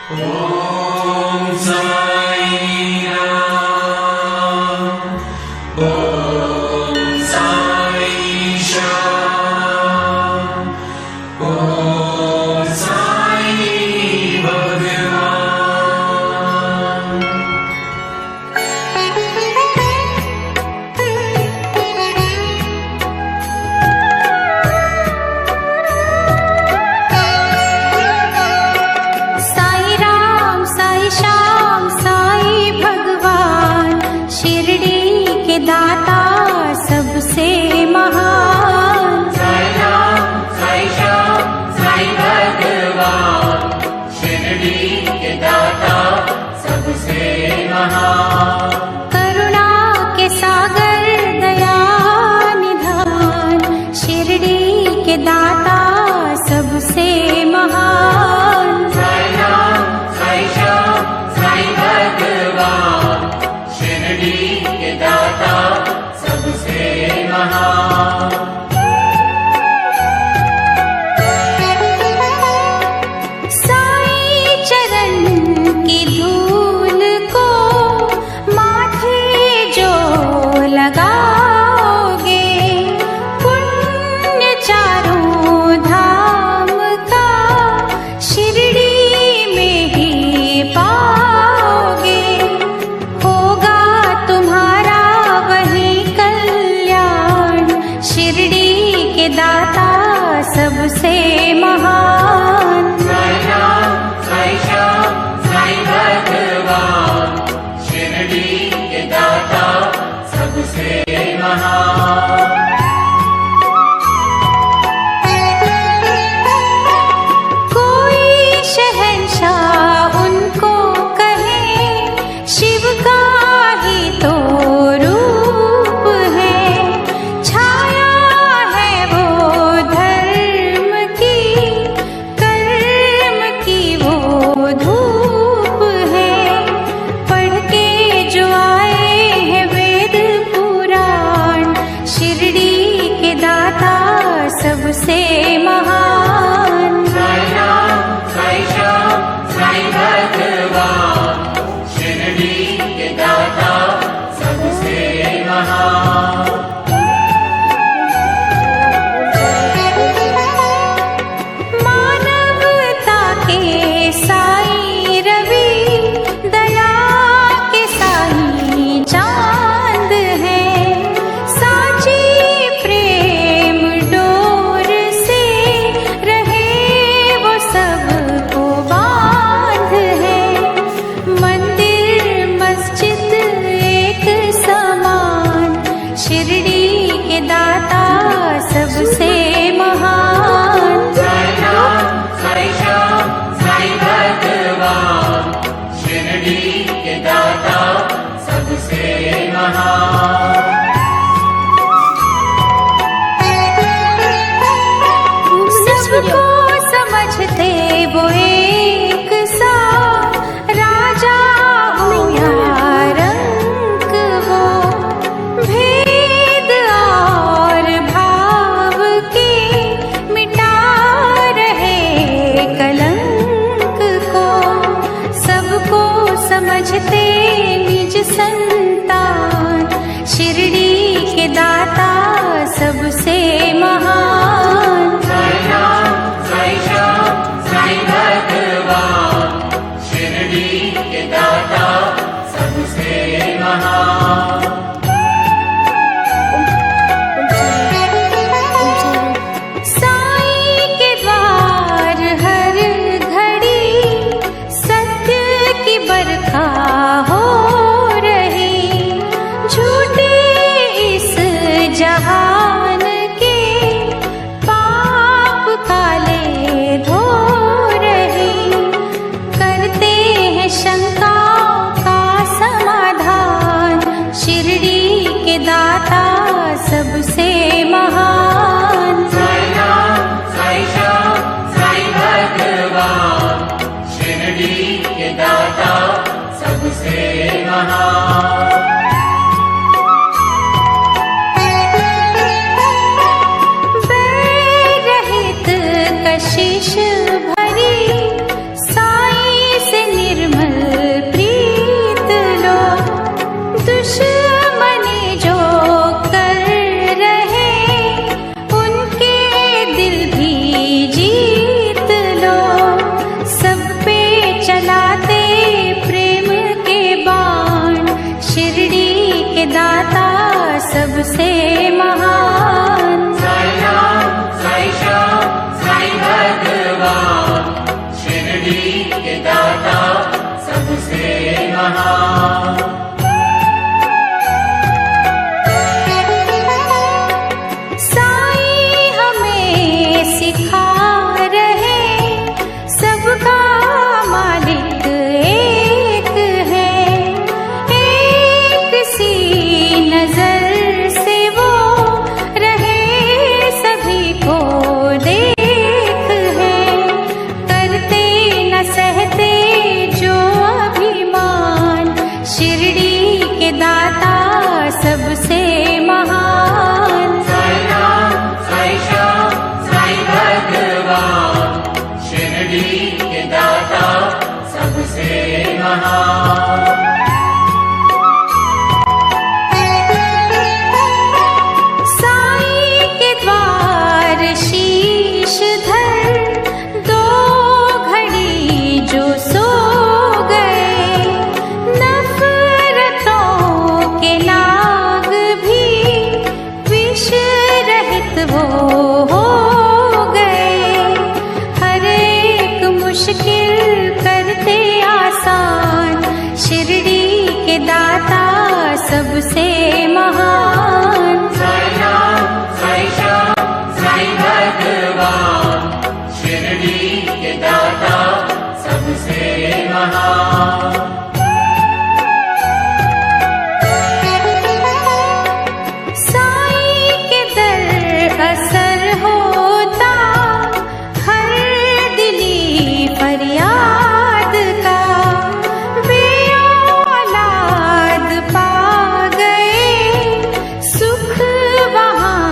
ओम साई राम, ओम साई श्याम, ओम साई भगवान। साई राम साई श्याम साई भगवान, शिरडी के दाता सबसे महान। साई राम साई श्याम साई भगवान, शिरडी के दाता सबसे महान। करुणा के सागर दया निधान, शिरडी के दाता सबसे महान। साई राम साई श्याम साई भगवान, शिरडी के दाता सबसे महान। साई चरण की धूल को माथे जो लगाओगे, पुण्य चारों धाम का शिरडी में ही पाओगे। होगा तुम्हारा वही कल्याण, शिरडी के दाता सबसे महान। साई राम साई श्याम साई भगवान, शिरडी के दाता सबसे महान। कोई शहंशाह उनको कहे, शिव का ही तो रूप है। छाया है वो धर्म की, कर्म की वो धूप है। पढ़ के जो आए हैं वेद पुराण, शिरडी के दाता सबसे महान। साई राम साई श्याम साई भगवान, शिरडी के दाता सबसे महान। मानवता के साई रवि, दया के साई चांद है। साची प्रेम डोर से रहे वो सबको बांध है। मंदिर मस्जिद एक समान, शिरडी के दाता सबसे महान। साई राम साई श्याम साई भगवान, शिरडी के दाता सबसे महान। सबको समझते वो एक सा, राजा हो या रंक वो। भेद और भाव के मिटा रहे कलंक को। सबको समझते निज संतान, शिरडी के दाता सबसे महान। साई राम साई श्याम साई भगवान, शिरडी के दाता सबसे महान। साई के द्वार हर घड़ी सत्य की बरखा हो रही। झूठे इस जहान के पाप काले धो रही। करते हैं शंका का समाधान, शिरडी के दाता सबसे महान। साई राम साई श्याम साई भगवान, शिरडी के दाता सबसे महान। बैर रहित कशिश भरी, साई से सबसे महान। साई राम साई श्याम साई भगवान, शिरडी के दाता सबसे महान। साई हमें सिखा रहे सबका मालिक एक है, एक सी नजर से वो रहे सभी को देख है। करते न सहते जो अभिमान, शिरडी के दाता सबसे महान। साई राम साई श्याम साई भगवान, शिरडी के दाता सबसे महान। साई के द्वार शीश धर दो घड़ी जो सो गए, नफरतों के नाग भी विष रहित वो हो गए। हर एक मुश्किल करते आसान, शिरडी के दाता सबसे महान। साई राम साई श्याम साई भगवान, शिरडी के दाता सबसे महान। साई के दर असर होता हर दिली फरियाद का, वे औलाद पा गए सुख वहाँ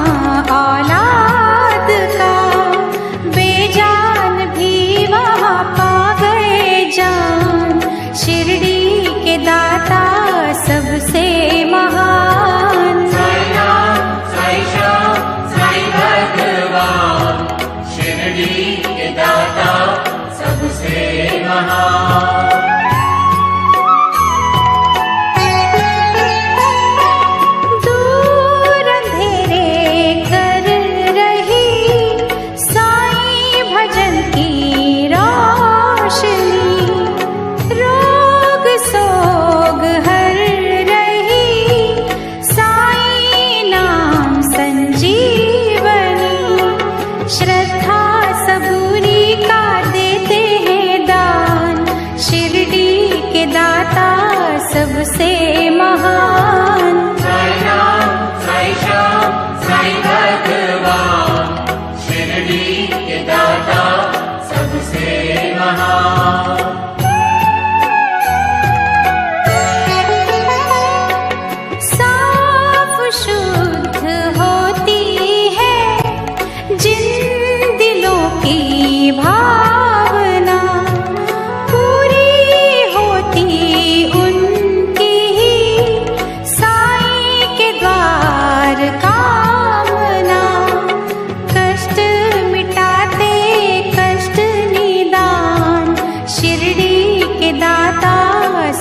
औलाद का। बेजान भी वहाँ पा गए जान, शिरडी के दाता सबसे महान। साई राम साई श्याम साई भगवान, शिरडी के दाता सबसे महान। दूर अंधेरे कर रही साई भजन की रोशनी, रोग सोग हर रही साई नाम संजीवनी। श्रद्धा सबूरी का देते हैं दान, शिरडी के दाता सबसे महान। साई राम साई श्याम साई भगवान, शिरडी के दाता सबसे महान। साफ शुद्ध होती है जिन दिलों की भावना, पूरी होती उनकी ही साई के द्वार कामना। कष्ट मिटाते कष्ट निदान, शिरडी के दाता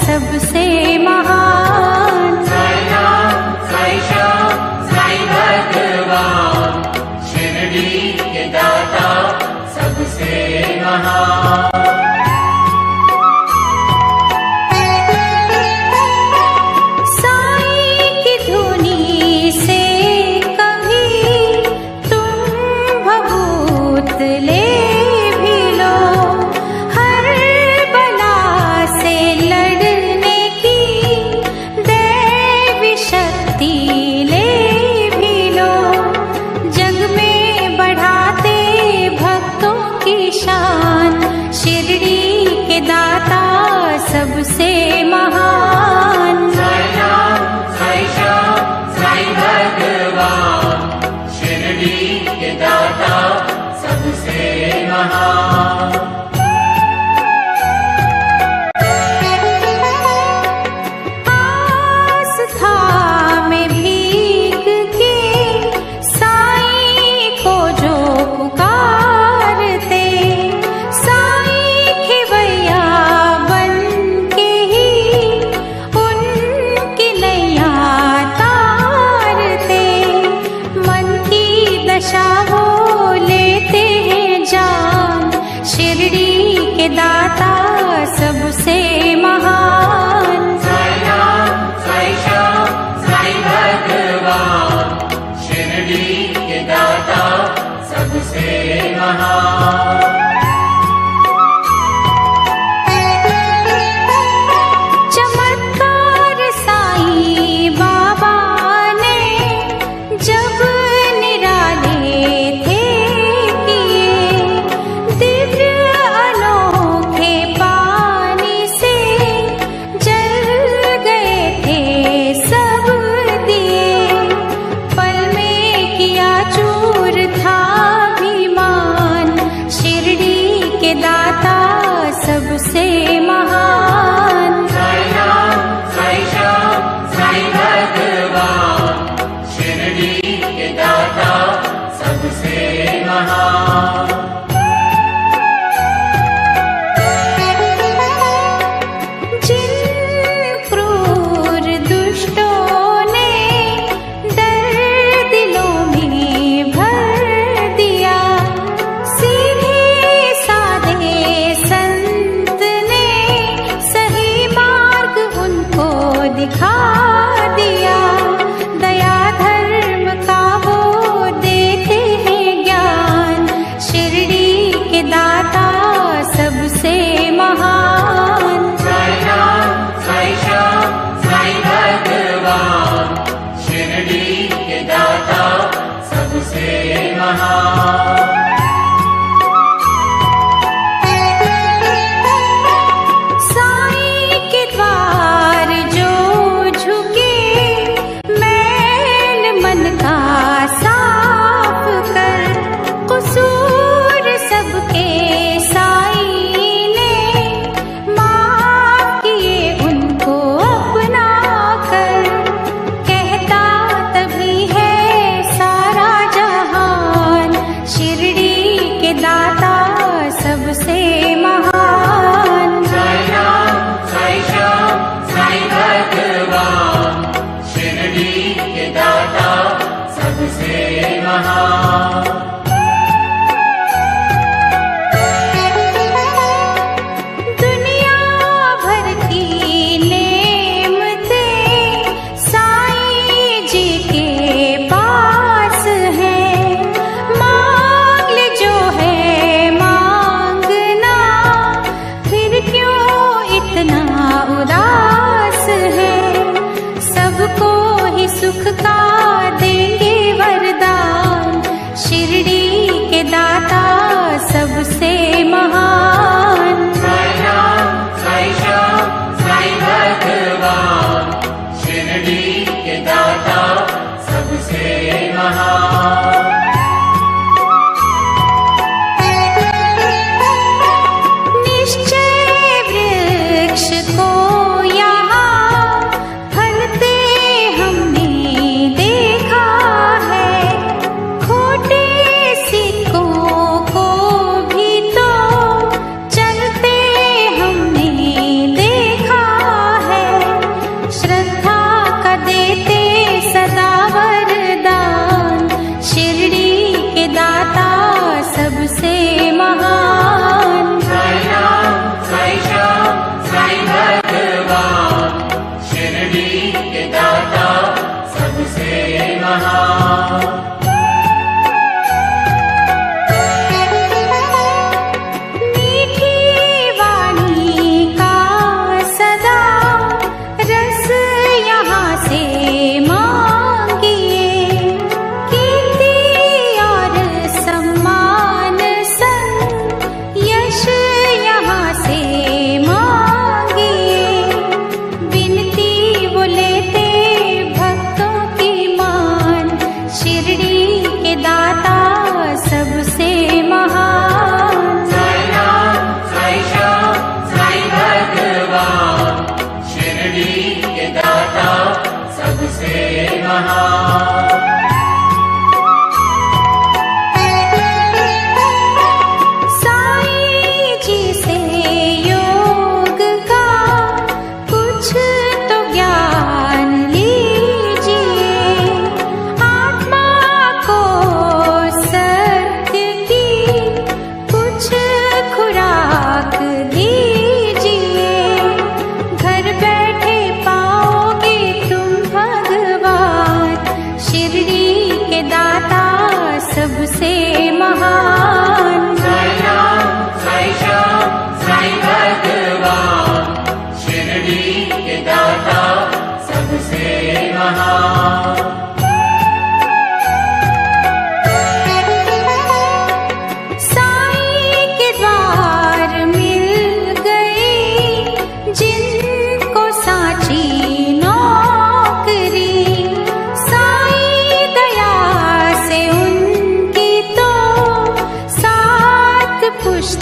सबसे महान। साई राम साई श्याम साई भगवान, शिरडी के दाता सबसे महान। साई की धुनी से कभी तुम भभूत ले भी लो, हर बला से लड़ने की दैवी शक्ति ले भी लो। जग में बढ़ाते भक्तों की शान, शिरडी के दाता सबसे महान। साई राम साई श्याम साई भगवान, शिरडी के दाता सबसे के दाता सबसे महान। साई राम साई श्याम साई भगवान, शिरडी के दाता सबसे महान। चमत्कार साईं बाबा ने जब निराले थे किए, दिव्य अनोखे पानी से जल गए थे सब दिए। पल में किया चूर था अभिमान,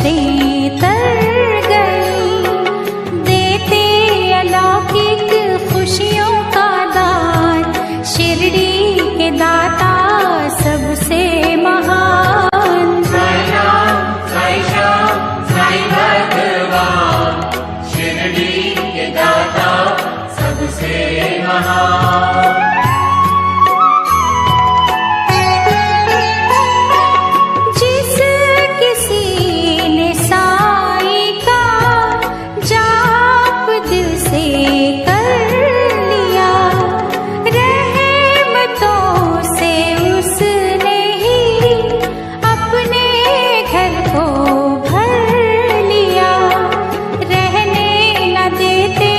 किश्तें तर गई, देते अलौकिक खुशियों का दान, शिरडी के दाता सबसे महान। साई राम साई श्याम साई भगवान, शिरडी के दाता सबसे महान। जिस किसी ने साई का जाप दिल से कर लिया, रहमतों से उसने ही अपने घर को भर लिया। रहने न देते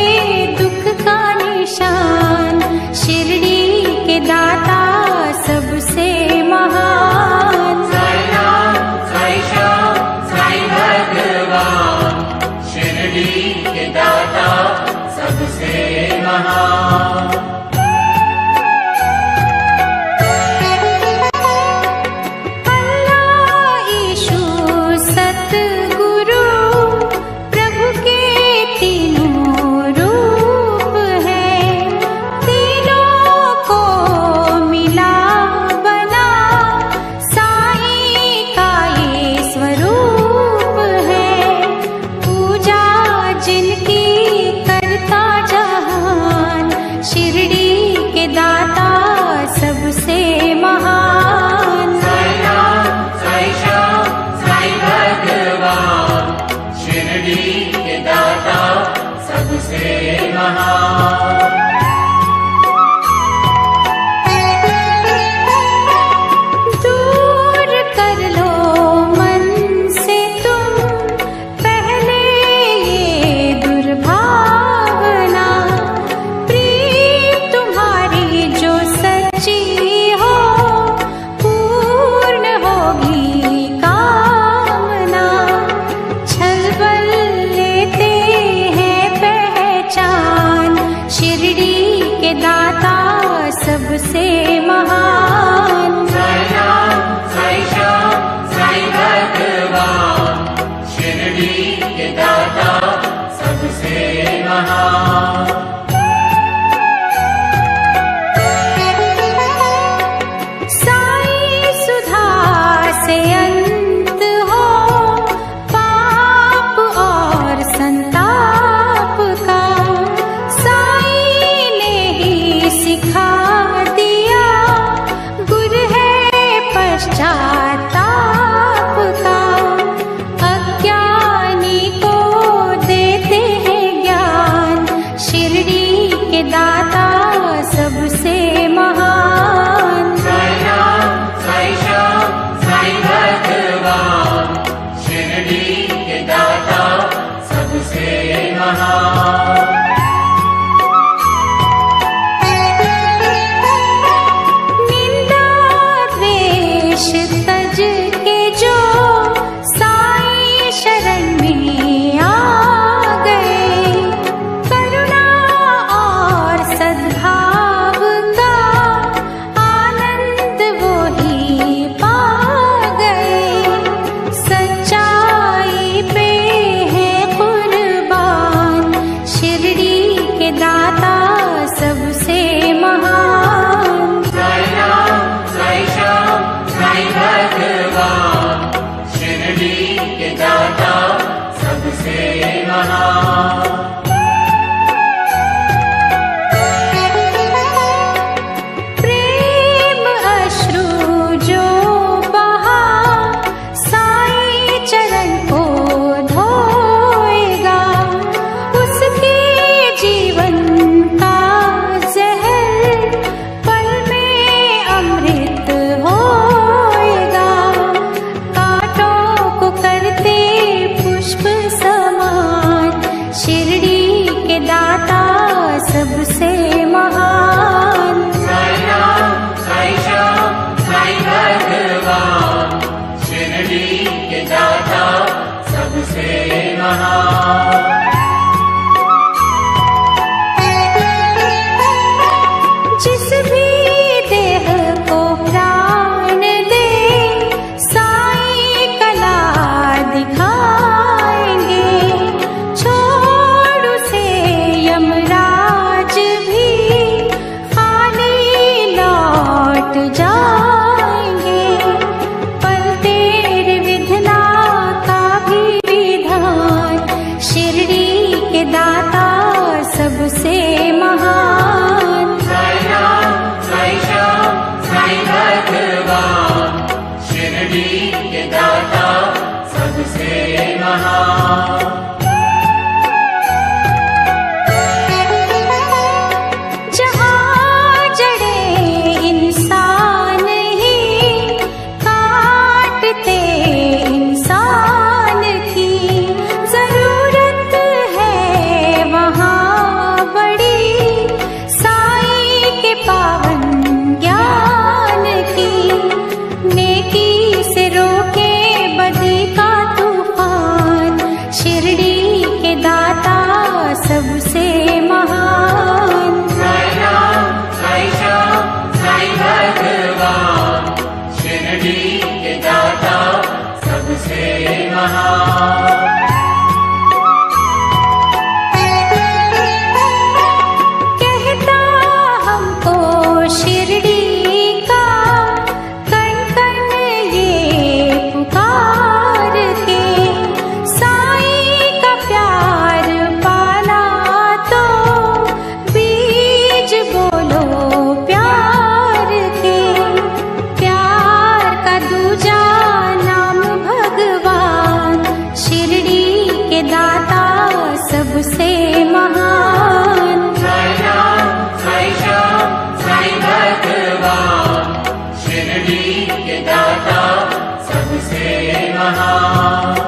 दुख का निशान, शिरडी के दाता सबसे महान। साई राम साई श्याम साई भगवान, शिरडी के दाता सबसे महान। अल्लाह ईशु सतगुरु प्रभु के तीनों रूप हैं, तीनों को मिला बना साईं का ये स्वरूप है। पूजा जिनकी करता जहान, शिरडी के दाता सबसे महान। साई राम साई श्याम साई भगवान, शिरडी के दाता सबसे महान। दूर कर लो मन से तुम पहले ये दुर्भावना, प्रीत तुम्हारी जो सच्ची हो पूर्ण होगी कामना। छलबल लेते हैं पहचान, शिरडी के दाता सबसे महान। साई राम साई श्याम साई भगवान, शिरडी के दाता सबसे महान। साई सुधा से अंत हो पाप और संताप का, साई ने ही सिखा दिया गुर है पश्चाताप का। अज्ञानी को देते हैं ज्ञान, शिरडी के दाता सबसे महान। साई राम साई श्याम साई भगवान, शिरडी के दाता सबसे महान। निंदा द्वेष तज के जो साई शरण में आ गए, करुणा और सद्भाव का आनंद वो ही पा गए। सच्चाई पे है कुर्बान, शिरडी के दाता सबसे महान। साई राम साई श्याम साई भगवान, शिरडी के दाता सबसे महान। प्रेम अश्रु जो बहा साई चरण को धोएगा, उसके जीवन का जहर पल में अमृत होएगा। कांटों को करते पुष्प समान, शिरडी के दाता सबसे महान। साई राम साई श्याम साई भगवान, शिरडी के दाता सबसे महान। जिस भी देह को प्राण दे साई कला दिखा महान। जहाँ जड़े इंसान ही काटते इंसान की जरूरत है वहाँ बड़ी साईं के पावन ज्ञान की। नेकी से रोके बदी का तूफान, शिरडी के दाता सबसे महान। साई राम, साई श्याम, साई भगवान, शिरडी के दाता सबसे महान। कहता हमको शिरडी का कण कण ये पुकार के, साईं का प्यार पाना तो बीज बोलो प्यार के। प्यार का दूजा नाम भगवान, शिरडी के दाता सबसे महान। साई राम, साई श्याम, साई भगवान, शिरडी के दाता सबसे महान।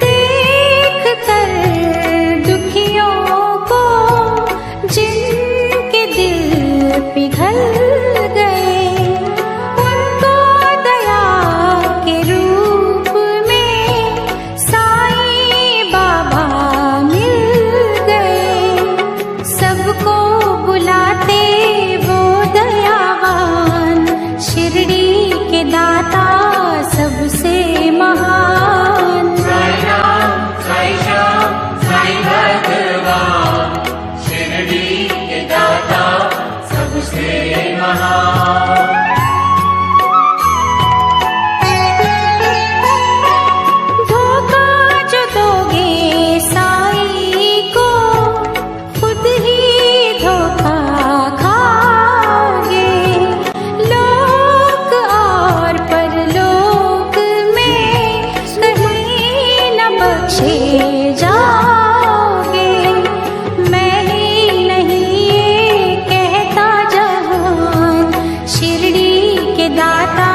देख कर दुखियों को जिनके दिल पिघल गए, उनको दया के रूप में साईं बाबा मिल गए। सबको बुलाते वो दयावान, शिरडी के दाता सबसे महान। साई राम, साई श्याम, साई भगवान, शिरडी के दाता सबसे महान। धोखा जो दोगे साईं को, खुद ही धोखा खाओगे। लोक और परलोक में कहीं न बख्शे जाओगे। मैं ही नहीं ये कहता जहान, शिरडी के दाता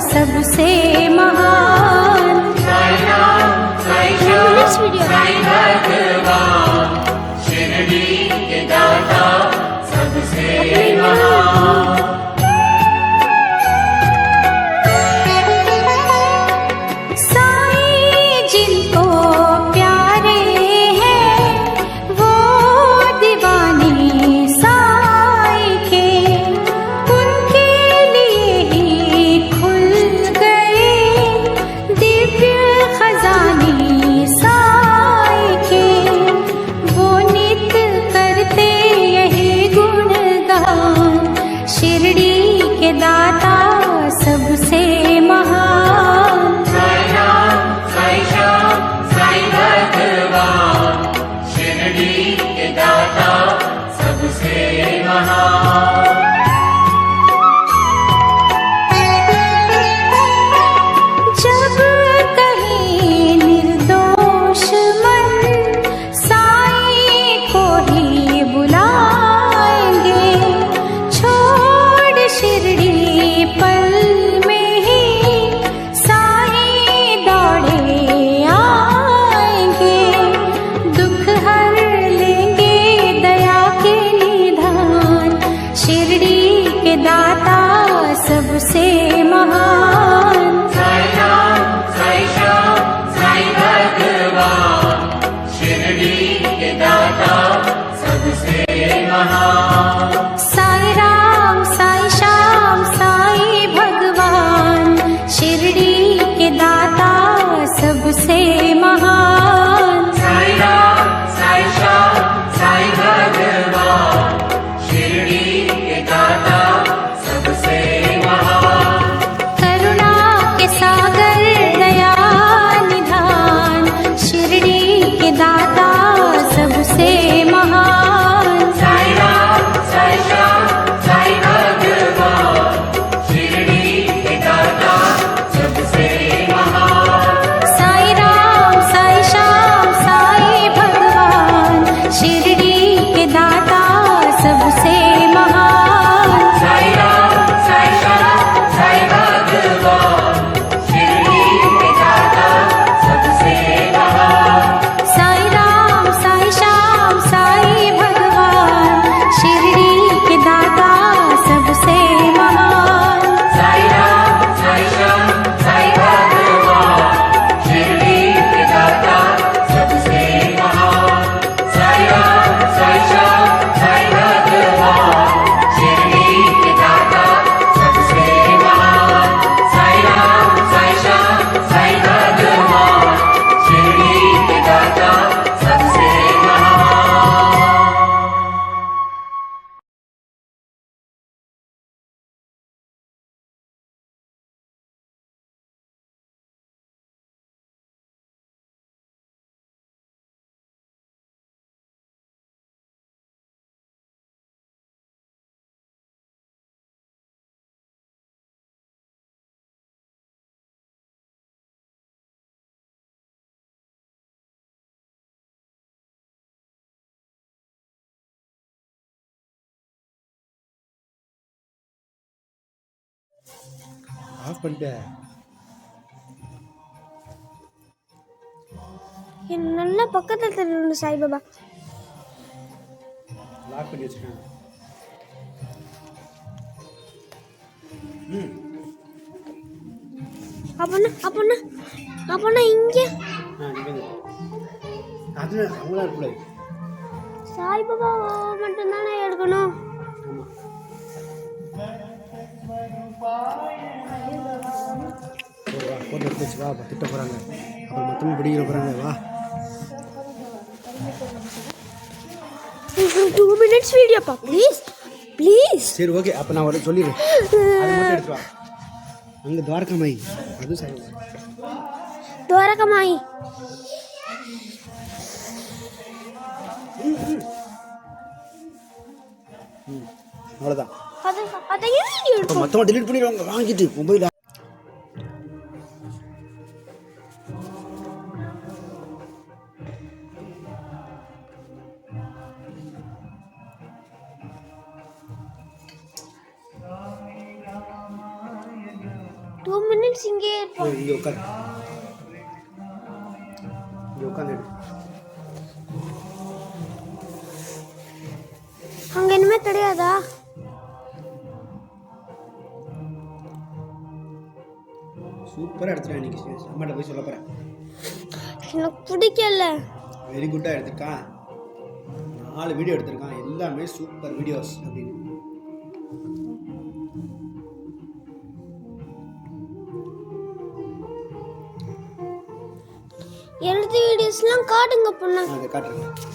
सबसे महान। साई राम, साई श्याम, साई भगवान, शिरडी के दाता सबसे महान। साईं जिनको प्यारे हैं वो दीवाने साईं के, उनके लिए ही खुल गए दिव्य खजाने साईं के। वो नित करते यही गुणगान, शिरडी के दाता सबसे महान। साई राम, साई श्याम, साई भगवान, शिरडी के दाता सबसे महान। जब कहीं निर्दोष मन साईं को ही बुलाएंगे, छोड़ शिरडी पल में ही साईं दौड़े आएंगे। दुख हर लेंगे दया के निधान, शिरडी के दाता सबसे महान। साई राम, साई श्याम, साई भगवान, शिरडी के दाता सबसे महान। साई राम, साई श्याम, साई भगवान, शिरडी के दाता सबसे महान। साई राम, साई श्याम, साई भगवान, शिरडी के दाता सबसे महान। ஆஃப் பண்ணிட்டேன். என் நல்ல பக்கத்தில் தெரியும் சாய்பாபா. லாக் பண்ணி வச்சுருக்கேன். அப்போனா அப்போனா அப்போனா இங்கே அது அவங்களாம் இருக்கக்கூடாது. சாய்பாபா மட்டும்தானே எடுக்கணும். வா ஃபோட்டோ எடுத்து வச்சு வா திட்ட போகிறாங்க, அப்புறம் மொத்தமாக பிடிக்கிற போகிறாங்க. வா 2 minutes வீடியோப்பா ப்ளீஸ் ப்ளீஸ். சரி ஓகே, அப்போ நான் ஒரு சொல்லிடுறேன். அது மட்டும் எடுத்து வா. அங்கே துவாரகமாயி அதுவும் சரி. துவாரகமாயி அவ்வளோதான். அதையும் வீடியோ இப்போ எடுக்கும். மொத்தமாக டெலிட் பண்ணிடுவாங்க வாங்கிட்டு மொபைல். டூ மினிட்ஸ் இங்கே இருப்போம். இங்கே உட்காரு, இங்கே உட்காந்து எடு. அங்கே இனிமே கிடையாதா? சூப்பராக எடுத்துட்டேன் இன்னைக்கு. அம்மாட்ட போய் சொல்ல போகிறேன். எனக்கு பிடிக்கல. வெரி குட்டாக எடுத்திருக்கான். 4 வீடியோ எடுத்திருக்கான், எல்லாமே சூப்பர் வீடியோஸ் அப்படின்னு. எழுதி வீடியோஸ்லாம் காட்டுங்க பொண்ணு. அதை காட்டுறேன்.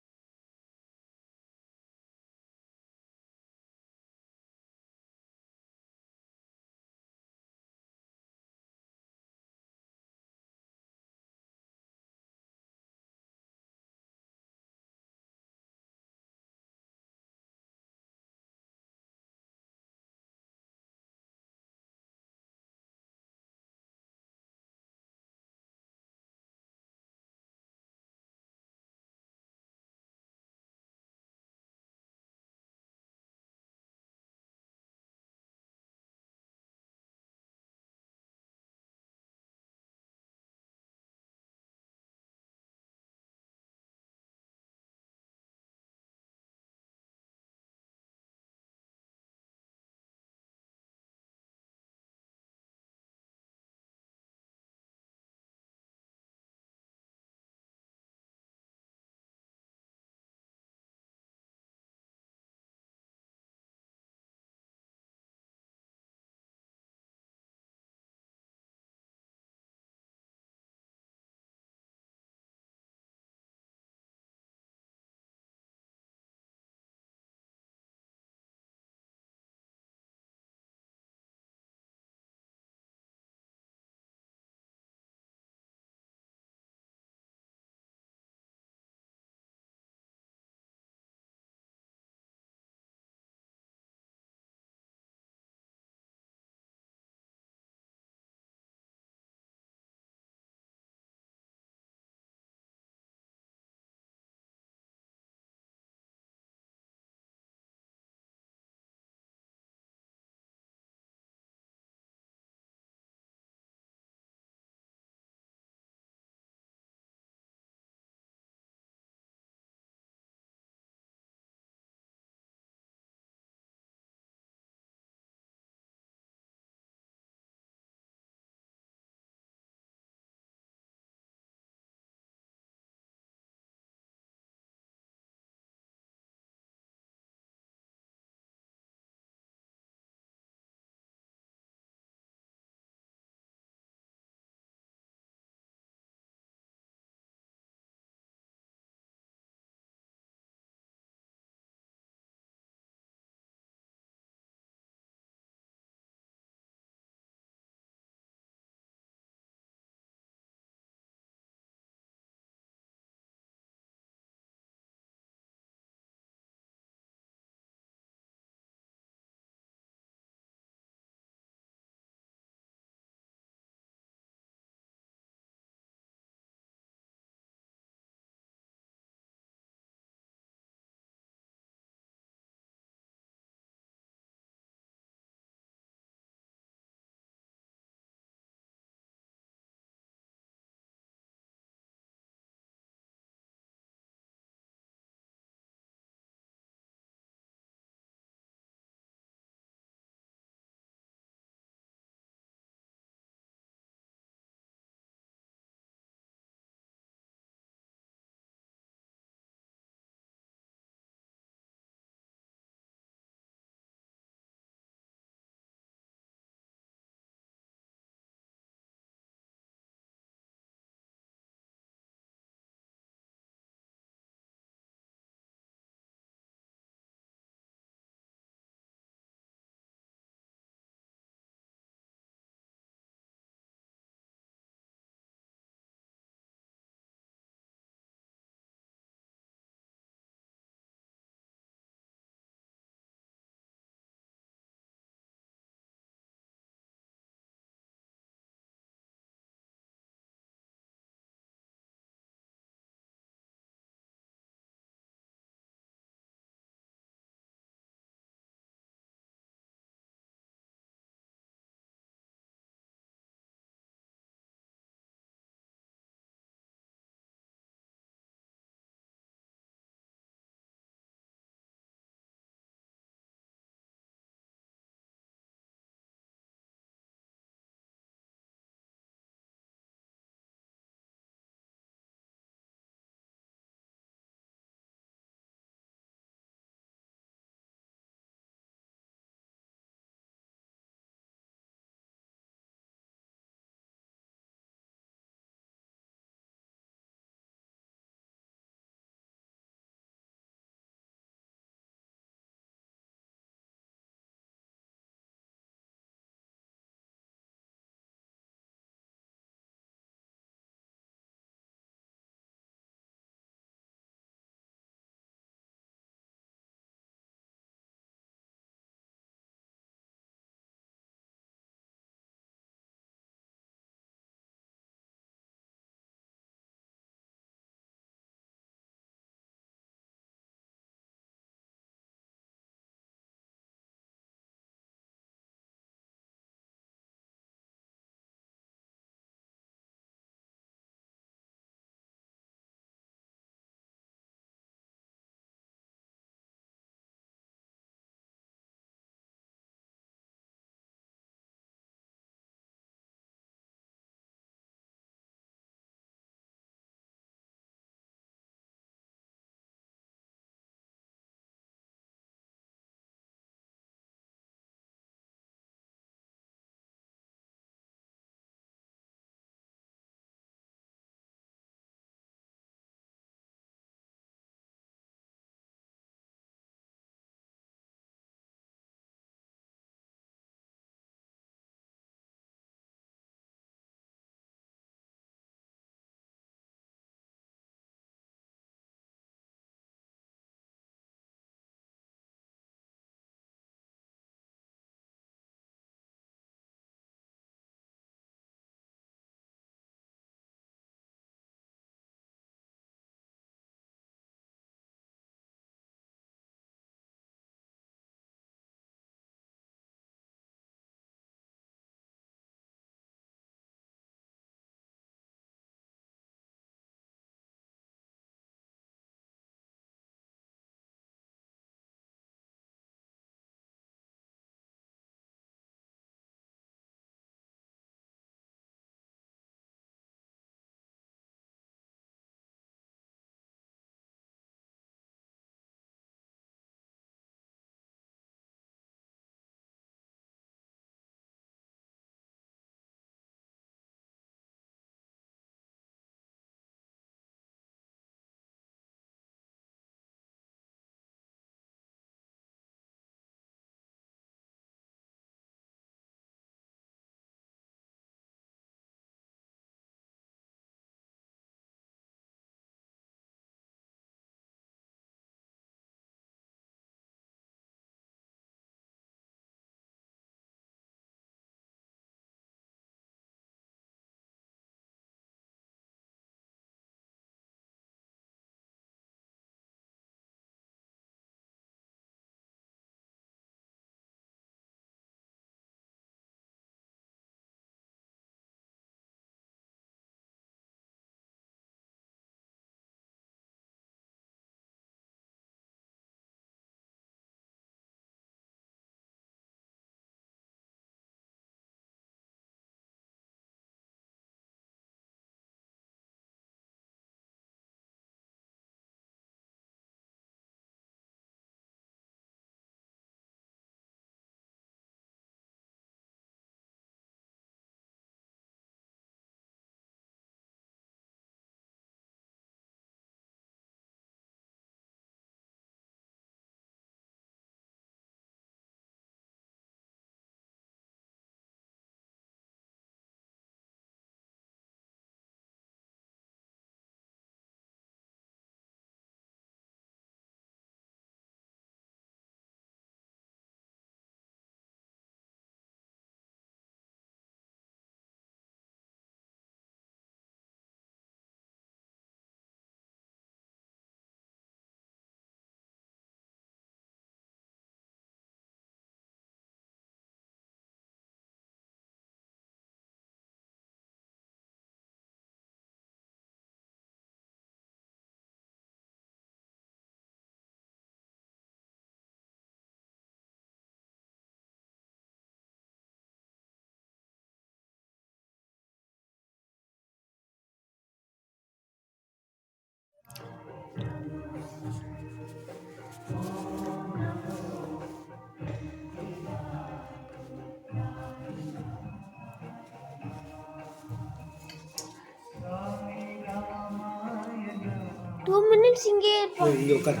2 minutes இங்கே இருப்போம். இங்கே உட்காரு,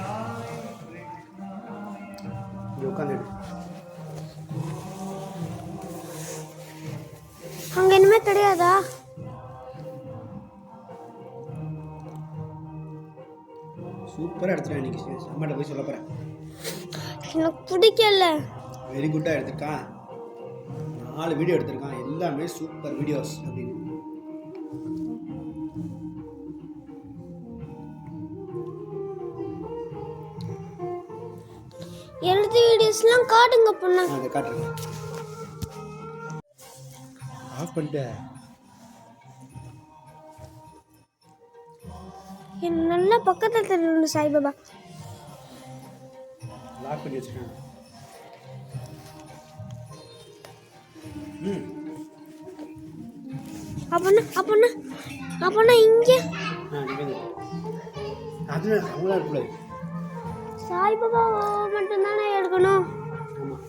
இங்கே உட்காந்து எடு. அங்க இனிமே கிடையாதா? சூப்பராக எடுத்துட்டேன் இன்னைக்கு. அம்மாட்ட போய் சொல்ல போகிறேன். எனக்கு பிடிக்கல. வெரி குட்டாக எடுத்திருக்கான். 4 வீடியோ எடுத்திருக்கான், எல்லாமே சூப்பர் வீடியோஸ் அப்படின்னு. எழுதி வீடியோஸ்லாம் காட்டுங்க பொண்ணா. அதை காட்டுறேன். ஆஃப் பண்ணிட்டேன். என் நல்ல பக்கத்தில் தெரியணும் சாய்பாபா. லாக் பண்ணி வச்சுருக்கேன். அப்பனா இங்க அது அவங்களா இருக்கக்கூடாது. சாய்பாபா மட்டும்தானே எடுக்கணும். ஆமாம்.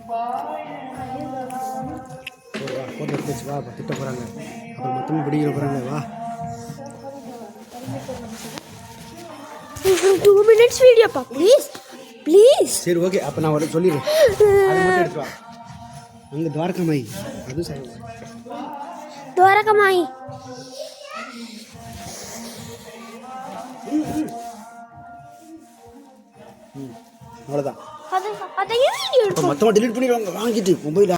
வா ஃபோட்டோ எடுத்து வச்சு வா, திட்ட போகிறாங்க, அப்புறம் மொத்தமாக பிடிக்கிற போகிறாங்க. வா 2 minutes வீடியோப்பா ப்ளீஸ். சரி ஓகே, அப்போ நான் ஒரு சொல்லிடுறேன். அது மட்டும் எடுத்து வா. அங்கே துவாரகமாயி, அதுவும் சரி. துவாரகமாயி அவ்வளோதான். அதையும் வீடியோ மொத்தமாக delete பண்ணிடுவாங்க வாங்கிட்டு மொபைல்.